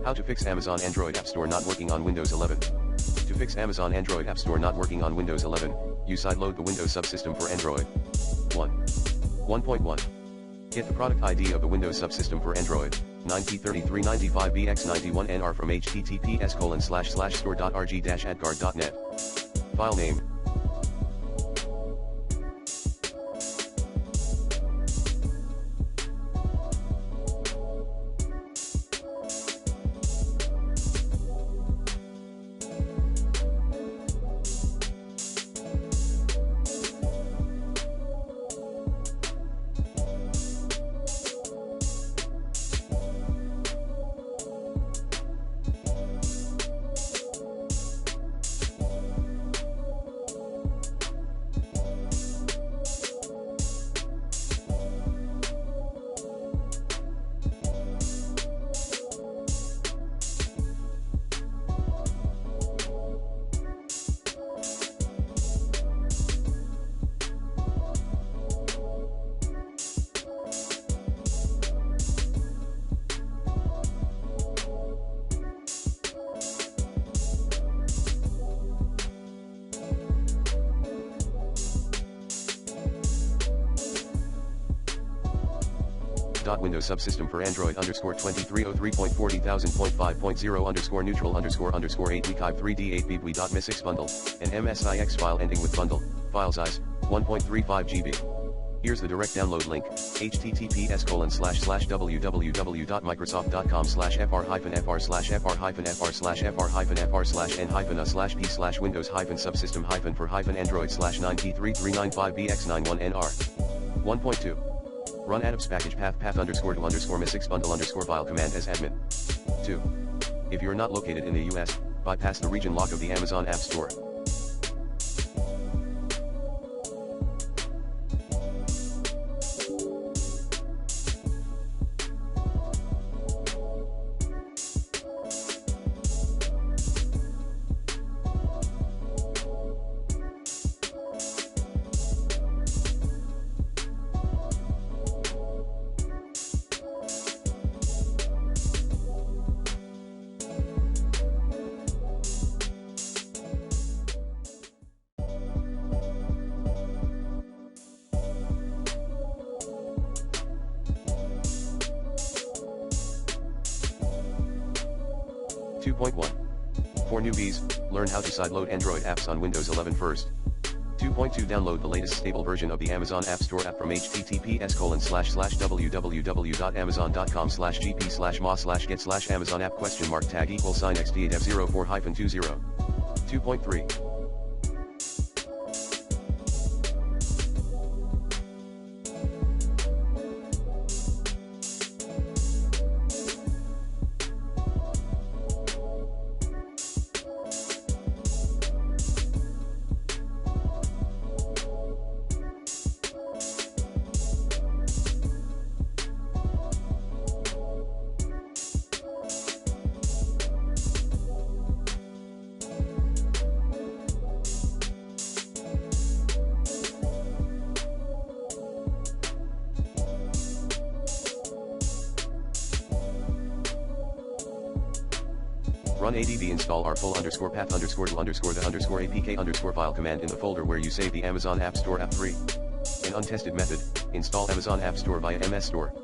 How to fix Amazon Android App Store not working on Windows 11. To fix Amazon Android App Store not working on Windows 11, you sideload the Windows subsystem for Android. 1.1. Get the product ID of the Windows subsystem for Android, 9P3395BX91NR from https://store.rg-adguard.net. File name. Windows subsystem for Android _2303.40,000.5.0 neutral _8 wekive 3d8bbwi.msix bundle, an MSIX file ending with bundle, file size, 1.35 GB. Here's the direct download link, https://www.microsoft.com/fr-fr/fr-fn/for-hyphen-fr/n-hyphen/p/windows-hyphen-subsystem-for-hyphen-android/9p3952x9 1.2. Run add-appx_to_msix bundle_file command as admin. 2. If you're not located in the US, bypass the region lock of the Amazon App Store. For newbies, learn how to sideload Android apps on Windows 11 first. 2.2 Download the latest stable version of the Amazon App Store app from https://www.amazon.com/gp/ma/get/amazon app tag =x88f04-20. 2.3. Run add install our full _path _to the _apk file command in the folder where you save the Amazon App Store app 3. An untested method, install Amazon App Store via MS Store.